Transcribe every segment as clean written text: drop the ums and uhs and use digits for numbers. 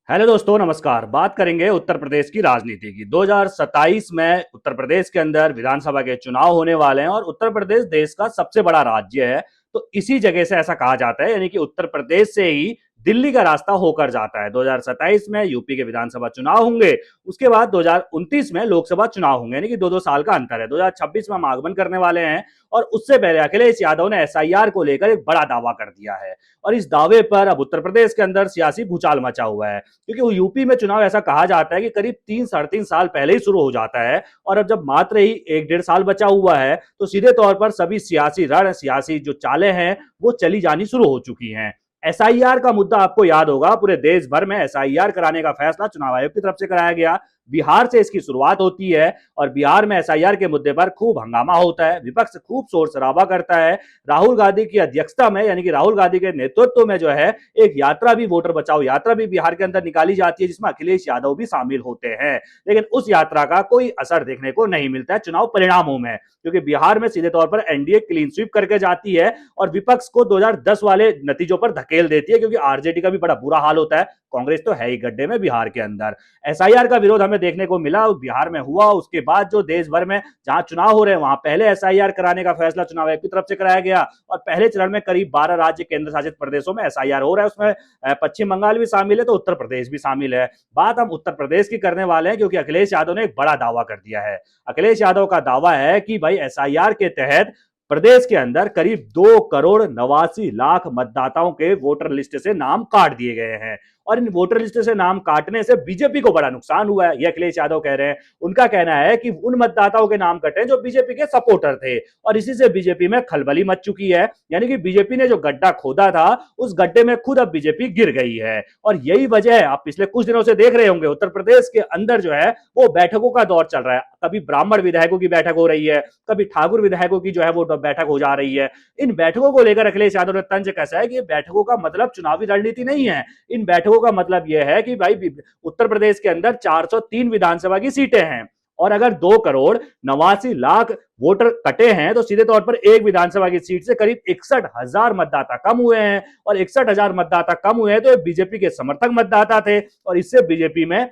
Hello दोस्तों, नमस्कार। बात करेंगे उत्तर प्रदेश की राजनीति की। 2027 में उत्तर प्रदेश के अंदर विधानसभा के चुनाव होने वाले हैं और उत्तर प्रदेश देश का सबसे बड़ा राज्य है। तो इसी जगह से ऐसा कहा जाता है, यानी कि उत्तर प्रदेश से ही दिल्ली का रास्ता होकर जाता है। 2027 में यूपी के विधानसभा चुनाव होंगे, उसके बाद 2029 में लोकसभा चुनाव होंगे, यानी कि दो दो साल का अंतर है। 2026 में हम आगमन करने वाले हैं और उससे पहले अखिलेश यादव ने एसआईआर को लेकर एक बड़ा दावा कर दिया है और इस दावे पर अब उत्तर प्रदेश के अंदर सियासी भूचाल मचा हुआ है। क्योंकि वो यूपी में चुनाव ऐसा कहा जाता है कि करीब 3 साढ़े 3 साल पहले ही शुरू हो जाता है और अब जब मात्र ही 1 डेढ़ साल बचा हुआ है तो सीधे तौर पर सभी सियासी जो चालें हैं वो चली जानी शुरू हो चुकी हैं। एसआईआर का मुद्दा आपको याद होगा, पूरे देश भर में एसआईआर कराने का फैसला चुनाव आयोग की तरफ से कराया गया। बिहार से इसकी शुरुआत होती है और बिहार में एसआईआर के मुद्दे पर खूब हंगामा होता है, विपक्ष खूब शोर शराबा करता है। राहुल गांधी की अध्यक्षता में, यानी कि राहुल गांधी के नेतृत्व में जो है एक यात्रा भी, वोटर बचाओ यात्रा भी बिहार के अंदर निकाली जाती है, जिसमें अखिलेश यादव भी शामिल होते हैं। लेकिन उस यात्रा का कोई असर देखने को नहीं मिलता है चुनाव परिणामों में, क्योंकि बिहार में सीधे तौर पर एनडीए क्लीन स्वीप करके जाती है और विपक्ष को 2010 वाले नतीजों पर धकेल देती है, क्योंकि आरजेडी का भी बड़ा बुरा हाल होता है। कांग्रेस तो है ही गड्ढे में बिहार के अंदर। एसआईआर का विरोध हमें देखने को मिला, बिहार में हुआ। उसके बाद जो देश भर में जहां चुनाव हो रहे हैं वहां पहले एसआईआर कराने का फैसला चुनाव आयोग की तरफ से कराया गया और पहले चरण में करीब 12 राज्य केंद्र शासित प्रदेशों में एसआईआर हो रहा है। उसमें पश्चिम बंगाल भी शामिल है, तो उत्तर प्रदेश भी शामिल है। बात हम उत्तर प्रदेश की करने वाले हैं, क्योंकि अखिलेश यादव ने एक बड़ा दावा कर दिया है। अखिलेश यादव का दावा है कि भाई एसआईआर के तहत प्रदेश के अंदर करीब 2 करोड़ 89 लाख मतदाताओं के वोटर लिस्ट से नाम काट दिए गए हैं और इन वोटर लिस्ट से नाम काटने से बीजेपी को बड़ा नुकसान हुआ है, यह अखिलेश यादव कह रहे हैं। उनका कहना है कि उन मतदाताओं के नाम कटे जो बीजेपी के सपोर्टर थे और इसी से बीजेपी में खलबली मच चुकी है। यानी कि बीजेपी ने जो गड्ढा खोदा था उस गड्ढे में खुद अब बीजेपी गिर गई है और यही वजह है। आप पिछले कुछ दिनों से देख रहे होंगे उत्तर प्रदेश के अंदर जो है वो बैठकों का दौर चल रहा है। कभी ब्राह्मण विधायकों की बैठक हो रही है, कभी ठाकुर विधायकों की जो है वो बैठक हो जा रही है। इन बैठकों को लेकर अखिलेश यादव ने तंज कसा है कि बैठकों का मतलब चुनावी रणनीति नहीं है। इन बैठकों का मतलब यह है कि भाई उत्तर प्रदेश के अंदर 403 विधानसभा की सीटें हैं और अगर 2 करोड़ 89 लाख वोटर कटे हैं तो सीधे तौर पर एक विधानसभा की सीट से करीब 61,000 मतदाता कम हुए हैं और 61,000 मतदाता कम हुए हैं तो बीजेपी के समर्थक मतदाता थे और इससे बीजेपी में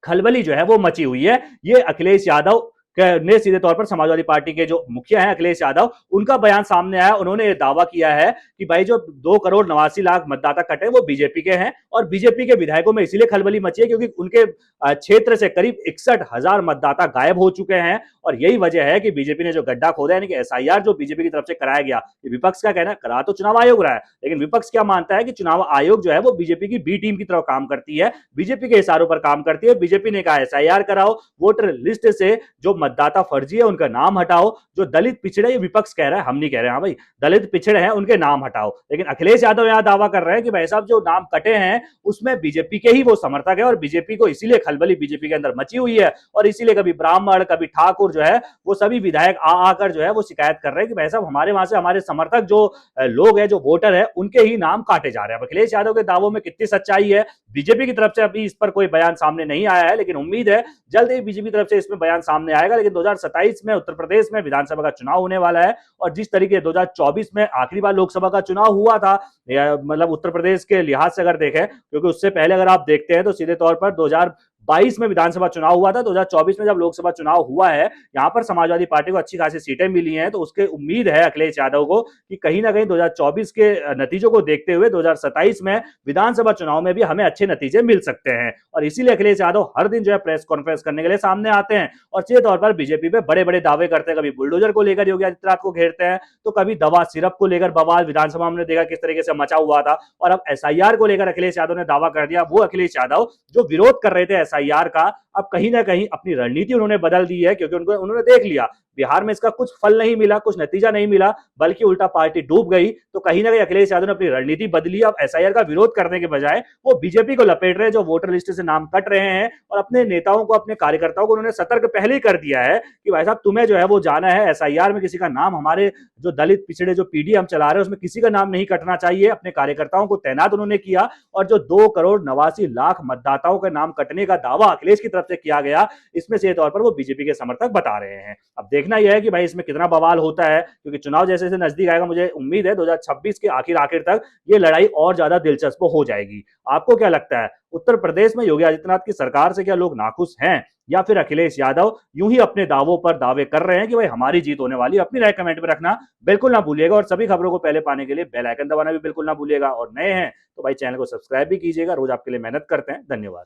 खलबली जो है वो मची हुई है। ये अखिलेश यादव ने सीधे तौर पर समाजवादी पार्टी के जो मुखिया हैं अखिलेश यादव, उनका बयान सामने आया। उन्होंने ये दावा किया है कि भाई जो 2 करोड़ 89 लाख मतदाता कटे वो बीजेपी के हैं और बीजेपी के विधायकों में इसीलिए खलबली मची है क्योंकि उनके क्षेत्र से करीब 61,000 मतदाता गायब हो चुके हैं और यही वजह है कि बीजेपी ने जो गड्ढा खोदा, यानी कि एसआईआर जो बीजेपी की तरफ से कराया गया। विपक्ष का कहना है करा तो चुनाव आयोग रहा है, लेकिन विपक्ष क्या मानता है कि चुनाव आयोग जो है वो बीजेपी की बी टीम की तरफ काम करती है, बीजेपी के इशारों पर काम करती है। बीजेपी ने कहा एसआईआर कराओ, वोटर लिस्ट से जो मतदाता फर्जी है उनका नाम हटाओ, जो दलित पिछड़े, ये विपक्ष कह रहा है, हम नहीं कह रहे। हाँ भाई, दलित पिछड़े हैं उनके नाम हटाओ। लेकिन अखिलेश यादव यहां दावा कर रहे हैं कि भाई साहब जो नाम कटे हैं उसमें बीजेपी के ही वो समर्थक है और बीजेपी को इसीलिए खलबली बीजेपी के अंदर मची हुई है और इसीलिए कभी ब्राह्मण कभी ठाकुर जो है वो सभी विधायक आकर जो है वो शिकायत कर रहे हैं कि भाई साहब हमारे वहां से हमारे समर्थक जो लोग हैं, जो वोटर है, उनके ही नाम काटे जा रहे हैं। अखिलेश यादव के दावों में कितनी सच्चाई है, बीजेपी की तरफ से अभी इस पर कोई बयान सामने नहीं आया है, लेकिन उम्मीद है जल्द ही बीजेपी की तरफ से इसमें बयान सामने आएगा। लेकिन 2027 में उत्तर प्रदेश में विधानसभा का चुनाव होने वाला है और जिस तरीके 2024 में आखिरी बार लोकसभा का चुनाव हुआ था, मतलब उत्तर प्रदेश के लिहाज से अगर देखें, क्योंकि उससे पहले अगर आप देखते हैं तो सीधे तौर पर 2022 में विधानसभा चुनाव हुआ था, 2024 में जब लोकसभा चुनाव हुआ है, यहां पर समाजवादी पार्टी को अच्छी खासी सीटें मिली हैं। तो उसके उम्मीद है अखिलेश यादव को कि कहीं ना कहीं 2024 के नतीजों को देखते हुए 2027 में विधानसभा चुनाव में भी हमें अच्छे नतीजे मिल सकते हैं और इसीलिए अखिलेश यादव हर दिन जो है प्रेस कॉन्फ्रेंस करने के लिए सामने आते हैं और सीधे तौर पर बीजेपी पे बड़े बड़े दावे करते हैं। कभी बुलडोजर को लेकर योगी आदित्यनाथ को घेरते हैं, तो कभी दवा सिरप को लेकर बवाल विधानसभा में देखा किस तरीके से मचा हुआ था और अब एसआईआर को लेकर अखिलेश यादव ने दावा कर दिया। वो अखिलेश यादव जो विरोध कर रहे थे एसआईआर का, अब कहीं ना कहीं अपनी रणनीति उन्होंने बदल दी है, क्योंकि उन्होंने देख लिया बिहार में इसका कुछ फल नहीं मिला, कुछ नतीजा नहीं मिला, बल्कि उल्टा पार्टी डूब गई। तो कहीं ना कहीं अखिलेश यादव ने अपनी रणनीति बदली। अब एसआईआर का विरोध करने के बजाय वो बीजेपी को लपेट रहे हैं, जो वोटर लिस्ट से नाम कट रहे हैं, और अपने नेताओं को, अपने कार्यकर्ताओं को उन्होंने सतर्क पहले ही कर दिया है कि भाई साहब तुम्हें जो है वो जाना है एसआईआर में, किसी का नाम, हमारे जो दलित पिछड़े जो पीडी हम चला रहे हैं उसमें किसी का नाम नहीं कटना चाहिए। अपने कार्यकर्ताओं को तैनात उन्होंने किया और जो 2 करोड़ 89 लाख मतदाताओं के नाम कटने का दावा अखिलेश की तरफ से किया गया, इसमें से तौर पर वो बीजेपी के समर्थक बता रहे हैं। अब देखना यह है कि भाई इसमें कितना बवाल होता है, क्योंकि चुनाव जैसे जैसे नजदीक आएगा मुझे उम्मीद है 2026 के आखिर आखिर तक ये लड़ाई और ज्यादा दिलचस्प हो जाएगी। आपको क्या लगता है, उत्तर प्रदेश में योगी आदित्यनाथ की सरकार से क्या लोग नाखुश हैं, या फिर अखिलेश यादव यूं ही अपने दावों पर दावे कर रहे हैं कि भाई हमारी जीत होने वाली है? अपनी राय कमेंट में रखना बिल्कुल ना भूलिएगा, और सभी खबरों को पहले पाने के लिए बेल आइकन दबाना भी बिल्कुल ना भूलिएगा, और नए हैं तो भाई चैनल को सब्सक्राइब भी कीजिएगा, रोज आपके लिए मेहनत करते हैं। धन्यवाद।